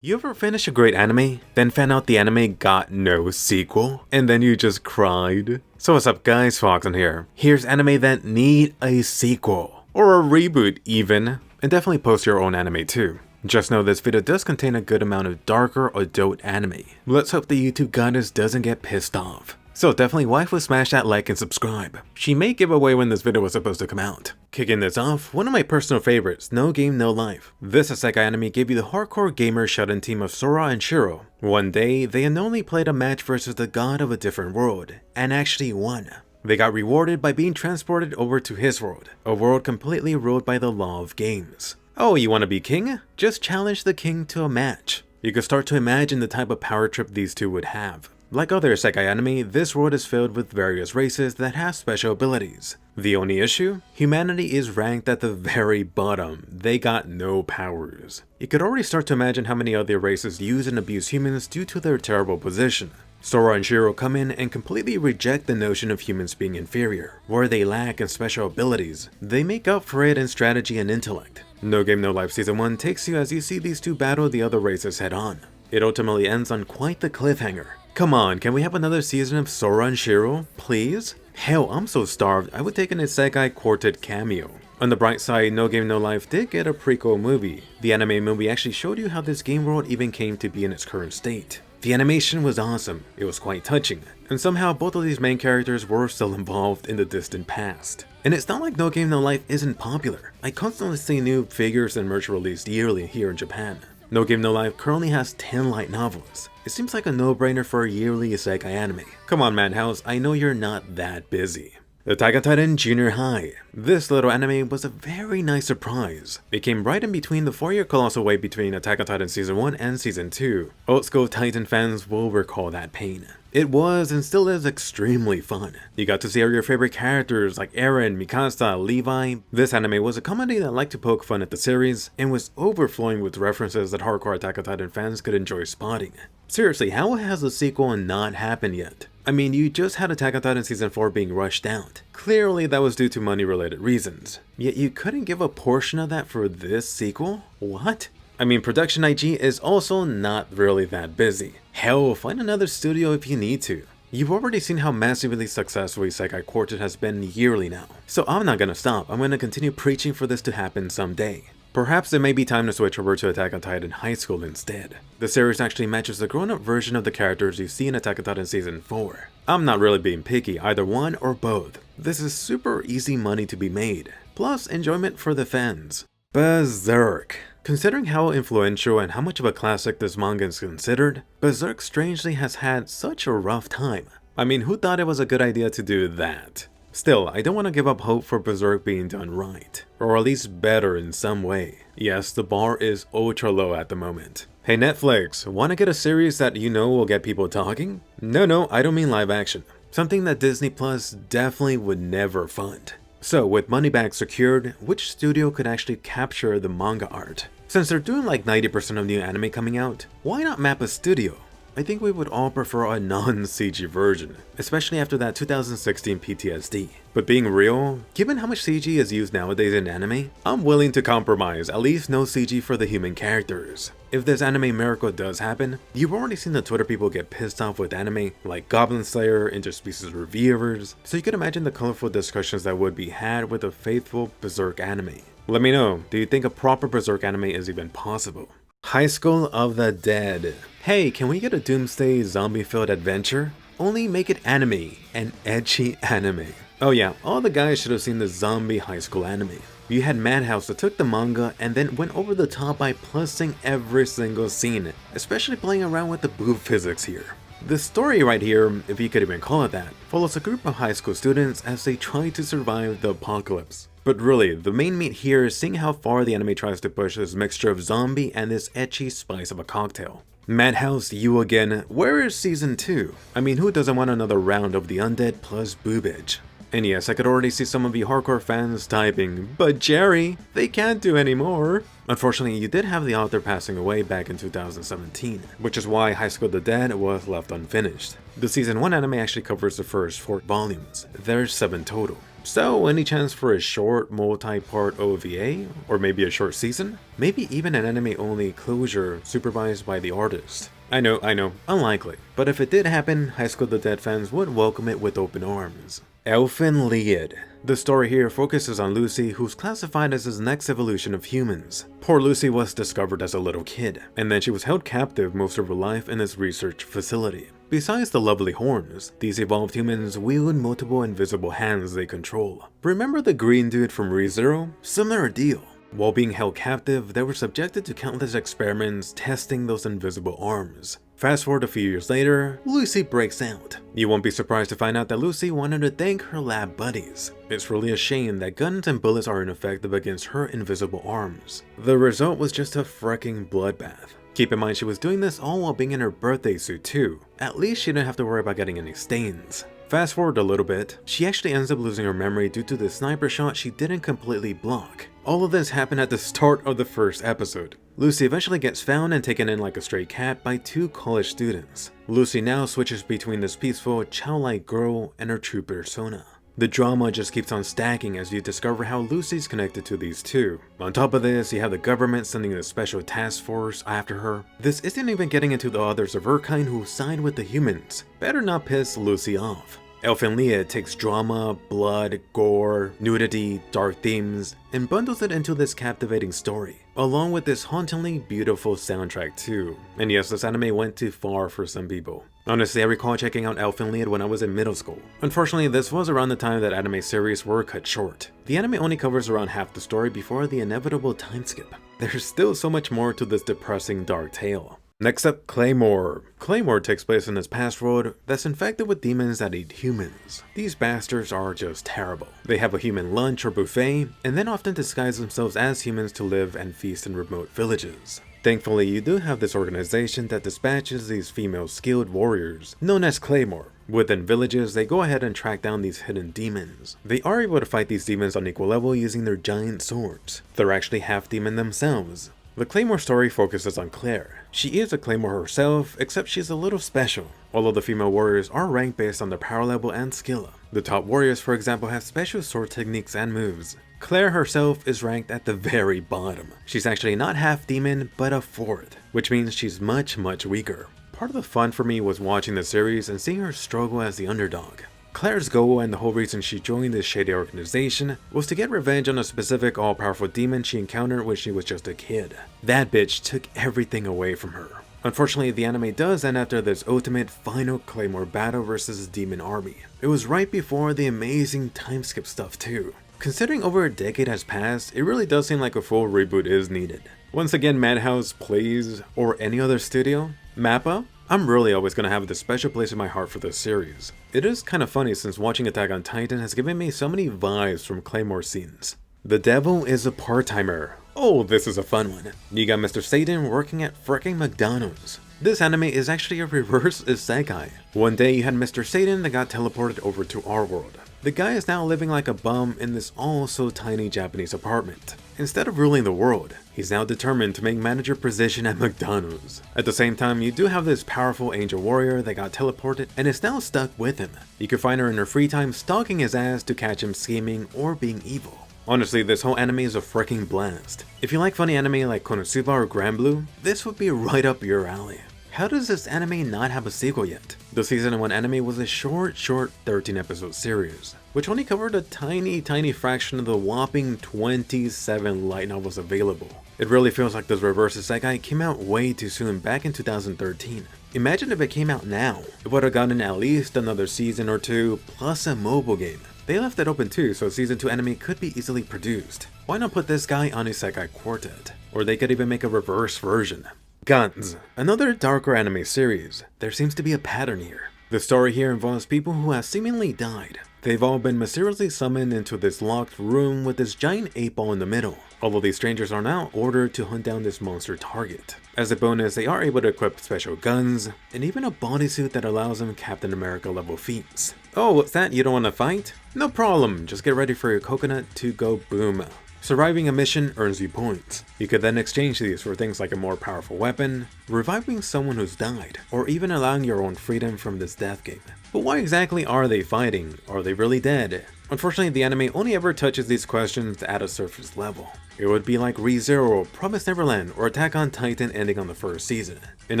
You ever finish a great anime, then found out the anime got no sequel, and then you just cried? So what's up guys, Foxen here. Here's anime that need a sequel, or a reboot even, and definitely post your own anime too. Just know this video does contain a good amount of darker adult anime. Let's hope the YouTube goddess doesn't get pissed off. So definitely waifu smash that like and subscribe. She may give away when this video was supposed to come out. Kicking this off, one of my personal favorites, No Game No Life. This isekai anime gave you the hardcore gamer shut-in team of Sora and Shiro. One day, they unknowingly played a match versus the god of a different world, and actually won. They got rewarded by being transported over to his world, a world completely ruled by the law of games. Oh, you want to be king? Just challenge the king to a match. You can start to imagine the type of power trip these two would have. Like other isekai anime, this world is filled with various races that have special abilities. The only issue? Humanity is ranked at the very bottom. They got no powers. You could already start to imagine how many other races use and abuse humans due to their terrible position. Sora and Shiro come in and completely reject the notion of humans being inferior. Where they lack in special abilities, they make up for it in strategy and intellect. No Game No Life Season 1 takes you as you see these two battle the other races head on. It ultimately ends on quite the cliffhanger. Come on, can we have another season of Sora and Shiro, please? Hell, I'm so starved, I would take an isekai quartet cameo. On the bright side, No Game No Life did get a prequel movie. The anime movie actually showed you how this game world even came to be in its current state. The animation was awesome, it was quite touching, and somehow both of these main characters were still involved in the distant past. And it's not like No Game No Life isn't popular. I constantly see new figures and merch released yearly here in Japan. No Game No Life currently has 10 light novels. It seems like a no-brainer for a yearly isekai anime. Come on Madhouse, I know you're not that busy. Attack on Titan Junior High. This little anime was a very nice surprise. It came right in between the 4-year colossal wait between Attack on Titan Season 1 and Season 2. Old school Titan fans will recall that pain. It was and still is extremely fun. You got to see all your favorite characters like Eren, Mikasa, Levi. This anime was a comedy that liked to poke fun at the series and was overflowing with references that hardcore Attack on Titan fans could enjoy spotting. Seriously, how has the sequel not happened yet? I mean, you just had Attack on Titan Season 4 being rushed out. Clearly that was due to money-related reasons. Yet you couldn't give a portion of that for this sequel? What? I mean, Production IG is also not really that busy. Hell, find another studio if you need to. You've already seen how massively successful Isekai Quartet has been yearly now. So I'm not gonna stop, I'm gonna continue preaching for this to happen someday. Perhaps it may be time to switch over to Attack on Titan High School instead. The series actually matches the grown-up version of the characters you see in Attack on Titan Season 4. I'm not really being picky, either one or both. This is super easy money to be made, plus enjoyment for the fans. Berserk. Considering how influential and how much of a classic this manga is considered, Berserk strangely has had such a rough time. I mean, who thought it was a good idea to do that? Still, I don't want to give up hope for Berserk being done right, or at least better in some way. Yes, the bar is ultra low at the moment. Hey Netflix, want to get a series that you know will get people talking? No, I don't mean live action. Something that Disney Plus definitely would never fund. So with money back secured, which studio could actually capture the manga art? Since they're doing like 90% of new anime coming out, why not map a studio? I think we would all prefer a non-CG version, especially after that 2016 PTSD. But being real, given how much CG is used nowadays in anime, I'm willing to compromise, at least no CG for the human characters. If this anime miracle does happen, you've already seen the Twitter people get pissed off with anime like Goblin Slayer, interspecies reviewers, so you can imagine the colorful discussions that would be had with a faithful Berserk anime. Let me know, do you think a proper Berserk anime is even possible? High School of the Dead. Hey, can we get a doomsday zombie-filled adventure? Only make it anime, an edgy anime. Oh yeah, all the guys should have seen the zombie high school anime. You had Madhouse that took the manga and then went over the top by plussing every single scene, especially playing around with the boob physics here. The story right here, if you could even call it that, follows a group of high school students as they try to survive the apocalypse. But really, the main meat here is seeing how far the anime tries to push this mixture of zombie and this etchy spice of a cocktail. Madhouse, you again, where is Season 2? I mean, who doesn't want another round of the undead plus boobage? And yes, I could already see some of you hardcore fans typing, but Jerry, they can't do anymore. Unfortunately, you did have the author passing away back in 2017, which is why High School of the Dead was left unfinished. The Season 1 anime actually covers the first 4 volumes. There's 7 total. So any chance for a short multi-part OVA, or maybe a short season? Maybe even an anime-only closure supervised by the artist? I know, unlikely. But if it did happen, High School of the Dead fans would welcome it with open arms. Elfen Lied. The story here focuses on Lucy, who's classified as his next evolution of humans. Poor Lucy was discovered as a little kid, and then she was held captive most of her life in this research facility. Besides the lovely horns, these evolved humans wield multiple invisible hands they control. Remember the green dude from ReZero? Similar deal. While being held captive, they were subjected to countless experiments testing those invisible arms. Fast forward a few years later, Lucy breaks out. You won't be surprised to find out that Lucy wanted to thank her lab buddies. It's really a shame that guns and bullets are ineffective against her invisible arms. The result was just a freaking bloodbath. Keep in mind she was doing this all while being in her birthday suit too. At least she didn't have to worry about getting any stains. Fast forward a little bit, she actually ends up losing her memory due to the sniper shot she didn't completely block. All of this happened at the start of the first episode. Lucy eventually gets found and taken in like a stray cat by two college students. Lucy now switches between this peaceful, childlike girl and her true persona. The drama just keeps on stacking as you discover how Lucy's connected to these two. On top of this, you have the government sending a special task force after her. This isn't even getting into the others of her kind who side with the humans. Better not piss Lucy off. Elfen Lied takes drama, blood, gore, nudity, dark themes, and bundles it into this captivating story, along with this hauntingly beautiful soundtrack too. And yes, this anime went too far for some people. Honestly, I recall checking out Elfen Lied when I was in middle school. Unfortunately, this was around the time that anime series were cut short. The anime only covers around half the story before the inevitable time skip. There's still so much more to this depressing dark tale. Next up, Claymore. Claymore takes place in this past world that's infected with demons that eat humans. These bastards are just terrible. They have a human lunch or buffet, and then often disguise themselves as humans to live and feast in remote villages. Thankfully, you do have this organization that dispatches these female skilled warriors, known as Claymore. Within villages, they go ahead and track down these hidden demons. They are able to fight these demons on equal level using their giant swords. They're actually half demon themselves. The Claymore story focuses on Claire. She is a Claymore herself, except she's a little special. All of the female warriors are ranked based on their power level and skill. The top warriors, for example, have special sword techniques and moves. Claire herself is ranked at the very bottom. She's actually not half demon, but a fourth, which means she's much weaker. Part of the fun for me was watching the series and seeing her struggle as the underdog. Claire's goal and the whole reason she joined this shady organization was to get revenge on a specific all-powerful demon she encountered when she was just a kid. That bitch took everything away from her. Unfortunately, the anime does end after this ultimate final Claymore battle versus the demon army. It was right before the amazing time skip stuff too. Considering over a decade has passed, it really does seem like a full reboot is needed. Once again, Madhouse, please, or any other studio, Mappa, I'm really always going to have this special place in my heart for this series. It is kind of funny since watching Attack on Titan has given me so many vibes from Claymore scenes. The devil is a part-timer. Oh, this is a fun one. You got Mr. Satan working at fricking McDonald's. This anime is actually a reverse isekai. One day you had Mr. Satan that got teleported over to our world. The guy is now living like a bum in this all-so-tiny Japanese apartment. Instead of ruling the world, he's now determined to make manager position at McDonald's. At the same time, you do have this powerful angel warrior that got teleported and is now stuck with him. You can find her in her free time stalking his ass to catch him scheming or being evil. Honestly, this whole anime is a freaking blast. If you like funny anime like Konosuba or Granblue, this would be right up your alley. How does this anime not have a sequel yet? The season 1 anime was a short 13 episode series, which only covered a tiny fraction of the whopping 27 light novels available. It really feels like this reverse isekai came out way too soon back in 2013. Imagine if it came out now. It would have gotten at least another season or two, plus a mobile game. They left it open too, so season 2 anime could be easily produced. Why not put this guy on Isekai Quartet? Or they could even make a reverse version. Guns, another darker anime series. There seems to be a pattern here. The story here involves people who have seemingly died. They've all been mysteriously summoned into this locked room with this giant 8-ball in the middle. All of these strangers are now ordered to hunt down this monster target. As a bonus, they are able to equip special guns, and even a bodysuit that allows them Captain America level feats. Oh, what's that? You don't want to fight? No problem, just get ready for your coconut to go boom. Surviving a mission earns you points. You could then exchange these for things like a more powerful weapon, reviving someone who's died, or even allowing your own freedom from this death game. But why exactly are they fighting? Are they really dead? Unfortunately, the anime only ever touches these questions at a surface level. It would be like Re:Zero, Promised Neverland, or Attack on Titan ending on the first season. In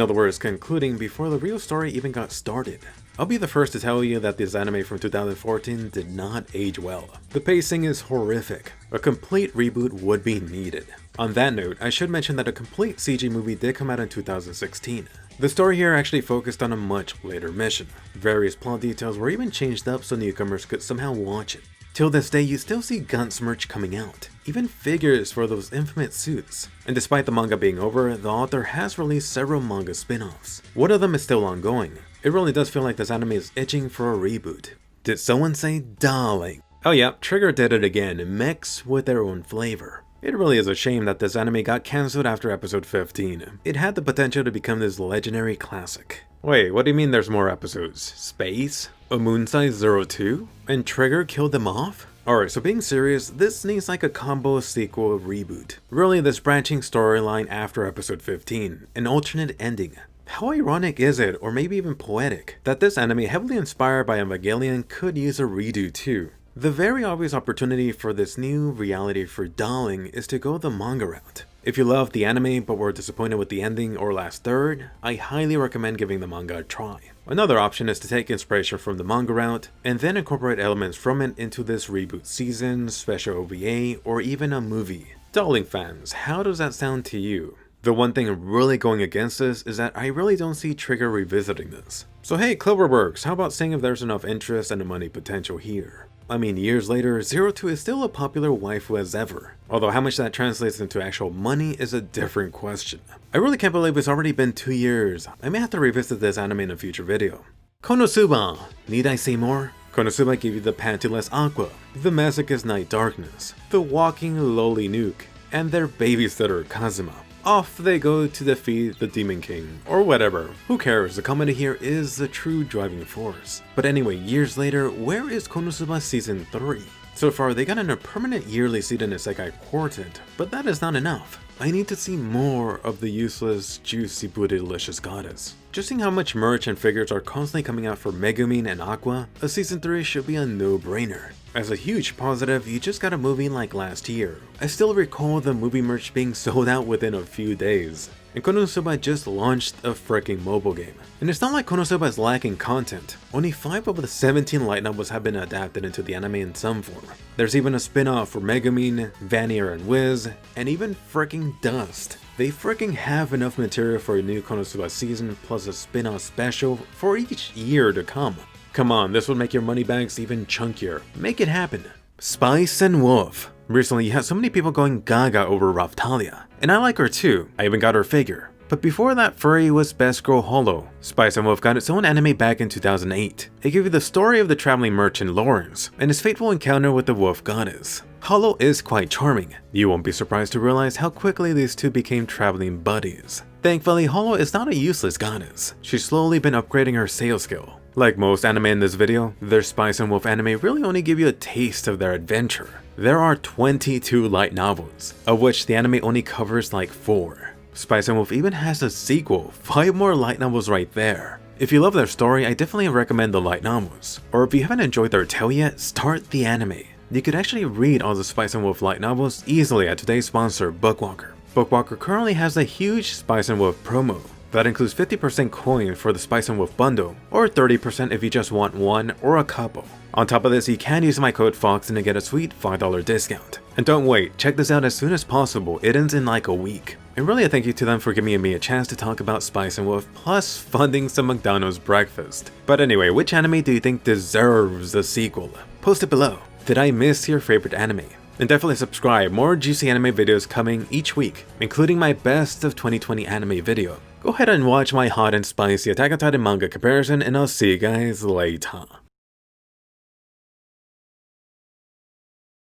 other words, concluding before the real story even got started. I'll be the first to tell you that this anime from 2014 did not age well. The pacing is horrific. A complete reboot would be needed. On that note, I should mention that a complete CG movie did come out in 2016. The story here actually focused on a much later mission. Various plot details were even changed up so newcomers could somehow watch it. Till this day, you still see Gantz merch coming out, even figures for those infamous suits. And despite the manga being over, the author has released several manga spin-offs. One of them is still ongoing. It really does feel like this anime is itching for a reboot. Did someone say darling? Oh yeah, Trigger did it again, mix with their own flavor. It really is a shame that this anime got cancelled after episode 15. It had the potential to become this legendary classic. Wait, what do you mean there's more episodes? Space? A Moon Size Zero 2? And Trigger killed them off? Alright, so being serious, this needs like a combo sequel reboot. Really, this branching storyline after episode 15, an alternate ending. How ironic is it, or maybe even poetic, that this anime heavily inspired by Evangelion could use a redo too? The very obvious opportunity for this new reality for Darling is to go the manga route. If you loved the anime but were disappointed with the ending or last third, I highly recommend giving the manga a try. Another option is to take inspiration from the manga route and then incorporate elements from it into this reboot season, special OVA, or even a movie. Darling fans, how does that sound to you? The one thing really going against this is that I really don't see Trigger revisiting this. So hey Cloverworks, how about seeing if there's enough interest and money potential here? I mean, years later, Zero 2 is still a popular waifu as ever, although how much that translates into actual money is a different question. I really can't believe it's already been 2 years. I may have to revisit this anime in a future video. Konosuba! Need I say more? Konosuba gave you the pantyless Aqua, the masochist Night Darkness, the walking lowly Nuke, and their babysitter Kazuma. Off they go to defeat the Demon King, or whatever. Who cares, the comedy here is the true driving force. But anyway, years later, where is Konosuba Season 3? So far, they got a permanent yearly seat in Isekai Quartet, but that is not enough. I need to see more of the useless, juicy booty delicious goddess. Just seeing how much merch and figures are constantly coming out for Megumin and Aqua, a Season 3 should be a no-brainer. As a huge positive, you just got a movie like last year. I still recall the movie merch being sold out within a few days. And Konosuba just launched a freaking mobile game. And it's not like Konosuba is lacking content. Only 5 of the 17 light novels have been adapted into the anime in some form. There's even a spin-off for Megumin, Vanir and Wiz, and even freaking Dust. They freaking have enough material for a new Konosuba season plus a spin-off special for each year to come. Come on, this would make your money bags even chunkier. Make it happen. Spice and Wolf. Recently, you had so many people going gaga over Raphtalia, and I like her too. I even got her figure. But before that furry was Best Girl Hollow. Spice and Wolf got its own anime back in 2008. It gave you the story of the traveling merchant Lawrence and his fateful encounter with the wolf goddess. Hollow is quite charming. You won't be surprised to realize how quickly these two became traveling buddies. Thankfully, Hollow is not a useless goddess. She's slowly been upgrading her sales skill. Like most anime in this video, their Spice and Wolf anime really only give you a taste of their adventure. There are 22 light novels, of which the anime only covers like 4. Spice and Wolf even has a sequel, 5 more light novels right there. If you love their story, I definitely recommend the light novels. Or if you haven't enjoyed their tale yet, start the anime. You could actually read all the Spice and Wolf light novels easily at today's sponsor, Bookwalker. Bookwalker currently has a huge Spice and Wolf promo. That includes 50% coin for the Spice and Wolf bundle, or 30% if you just want one or a couple. On top of this, you can use my code FOXN to get a sweet $5 discount. And don't wait, check this out as soon as possible, it ends in like a week. And really a thank you to them for giving me a chance to talk about Spice and Wolf, plus funding some McDonald's breakfast. But anyway, which anime do you think deserves a sequel? Post it below. Did I miss your favorite anime? And definitely subscribe, more juicy anime videos coming each week, including my best of 2020 anime video. Go ahead and watch my hot and spicy Attack on Titan manga comparison, and I'll see you guys later.